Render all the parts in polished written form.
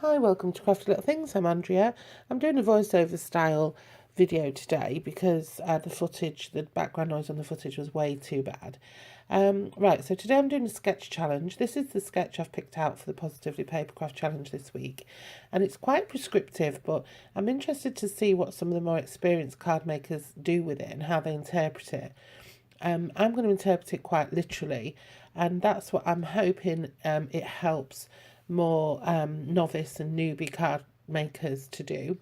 Hi, welcome to Crafty Little Things. I'm Andrea. I'm doing a voiceover style video today because the background noise on the footage was way too bad. Right, so today I'm doing a sketch challenge. This is the sketch I've picked out for the Positively Papercraft challenge this week. And it's quite prescriptive, but I'm interested to see what some of the more experienced card makers do with it and how they interpret it. I'm going to interpret it quite literally, and that's what I'm hoping it helps more novice and newbie card makers to do.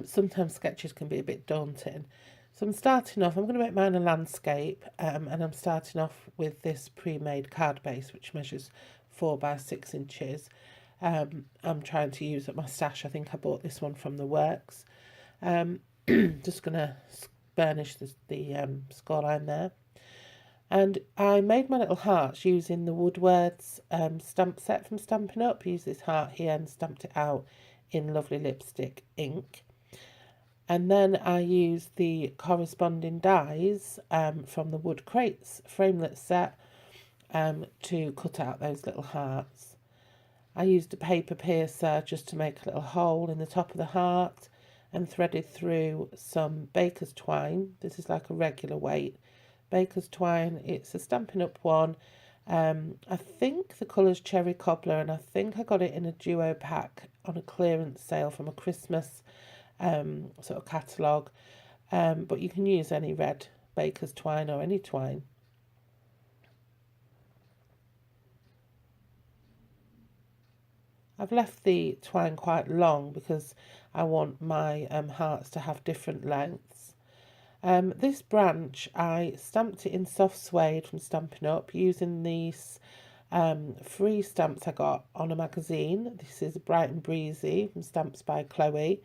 Sometimes sketches can be a bit daunting. So I'm starting off, I'm going to make mine a landscape, and I'm starting off with this pre-made card base which measures 4 by 6 inches. I'm trying to use at my stash. I think I bought this one from the works. Just going to burnish the scoreline there. And I made my little hearts using the Woodwords stamp set from Stampin Up. I used this heart here and stamped it out in lovely lipstick ink. And then I used the corresponding dies from the Wood Crates framelit set to cut out those little hearts. I used a paper piercer just to make a little hole in the top of the heart and threaded through some baker's twine. This is like a regular weight baker's twine. It's a Stampin' Up one. I think the colour's Cherry Cobbler, and I think I got it in a duo pack on a clearance sale from a Christmas sort of catalogue. But you can use any red baker's twine or any twine. I've left the twine quite long because I want my hearts to have different lengths. This branch, I stamped it in soft suede from Stampin' Up using these free stamps I got on a magazine. This is Bright and Breezy from Stamps by Chloe.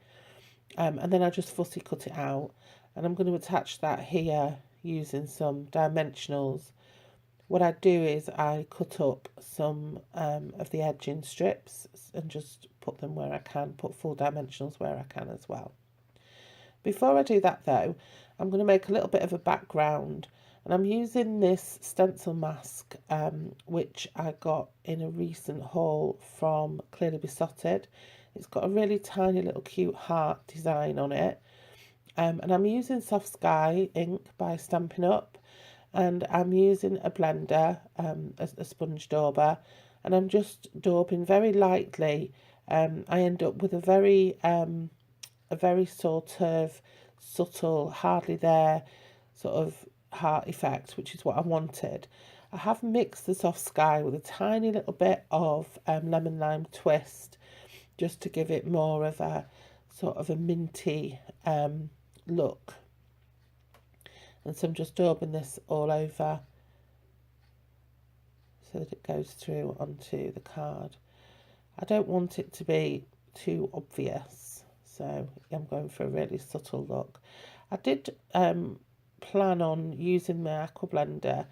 And then I just fussy cut it out. And I'm going to attach that here using some dimensionals. What I do is I cut up some of the edging strips and just put them where I can, put full dimensionals where I can as well. Before I do that though, I'm going to make a little bit of a background, and I'm using this stencil mask which I got in a recent haul from Clearly Besotted. It's got a really tiny little cute heart design on it, and I'm using Soft Sky ink by Stampin' Up, and I'm using a blender, a sponge dauber, and I'm just daubing very lightly. I end up with a very sort of subtle, hardly there sort of heart effect, which is what I wanted. I have mixed the Soft Sky with a tiny little bit of lemon lime twist just to give it more of a sort of a minty look. And so I'm just daubing this all over so that it goes through onto the card. I don't want it to be too obvious, so I'm going for a really subtle look. I did plan on using my aqua blender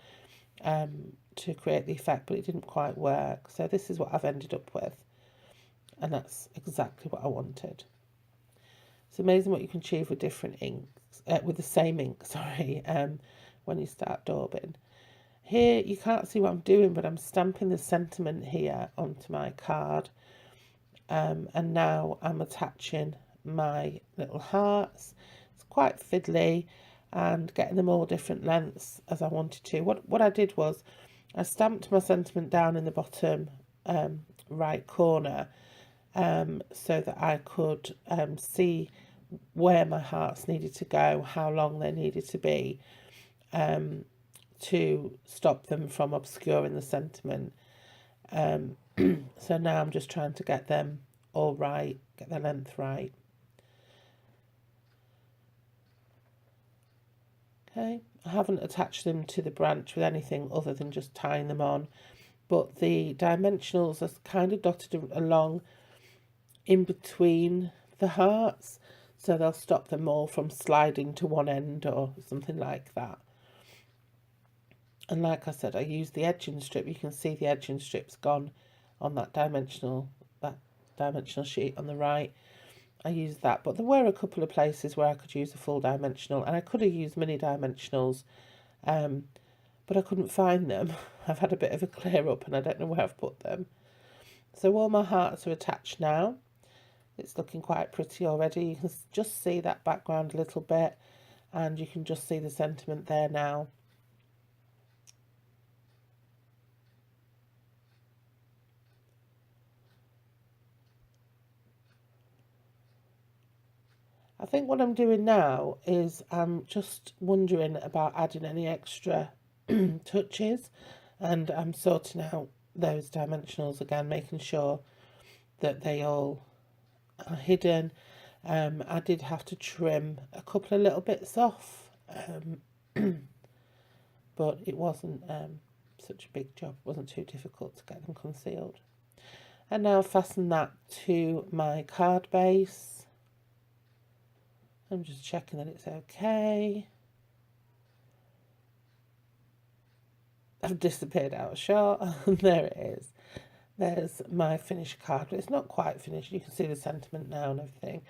to create the effect, but it didn't quite work. So this is what I've ended up with, and that's exactly what I wanted. It's amazing what you can achieve with different inks, with the same ink, sorry, when you start daubing. Here you can't see what I'm doing, but I'm stamping the sentiment here onto my card. And now I'm attaching my little hearts. It's quite fiddly and getting them all different lengths as I wanted to. What I did was I stamped my sentiment down in the bottom right corner so that I could see where my hearts needed to go, how long they needed to be, to stop them from obscuring the sentiment. So now I'm just trying to get them all right, get their length right. Okay, I haven't attached them to the branch with anything other than just tying them on, but the dimensionals are kind of dotted along in between the hearts, so they'll stop them all from sliding to one end or something like that. And like I said, I used the edging strip. You can see the edging strip's gone on that dimensional sheet on the right. I used that, but there were a couple of places where I could use a full dimensional, and I could have used mini dimensionals, but I couldn't find them. I've had a bit of a clear up and I don't know where I've put them. So all my hearts are attached now. It's looking quite pretty already. You can just see that background a little bit, and you can just see the sentiment there now. I think what I'm doing now is I'm just wondering about adding any extra touches, and I'm sorting out those dimensionals again, making sure that they all are hidden. I did have to trim a couple of little bits off, but it wasn't such a big job. It wasn't too difficult to get them concealed. And now fasten that to my card base. I'm just checking that it's okay. I've disappeared out of shot. There it is. There's my finished card. It's not quite finished. You can see the sentiment now and everything.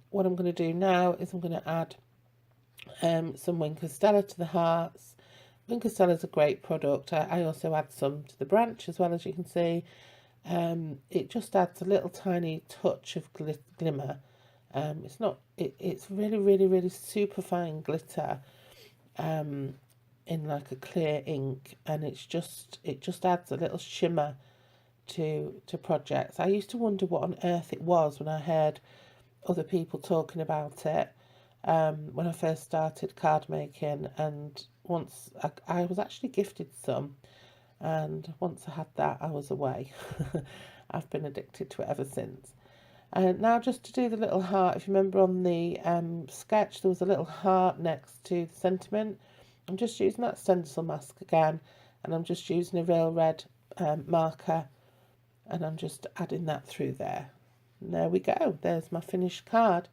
What I'm going to do now is I'm going to add some Wink Stella to the hearts. Wink Stella is a great product. I also add some to the branch as well, as you can see. It just adds a little tiny touch of glimmer. It's not. It's really, really, really super fine glitter. In like a clear ink, and it just adds a little shimmer to projects. I used to wonder what on earth it was when I heard other people talking about it when I first started card making, and once I was actually gifted some, and once I had that I was away. I've been addicted to it ever since. And now just to do the little heart, if you remember on the sketch there was a little heart next to the sentiment. I'm just using that stencil mask again, and I'm just using a real red marker, and I'm just adding that through there. And there we go. There's my finished card.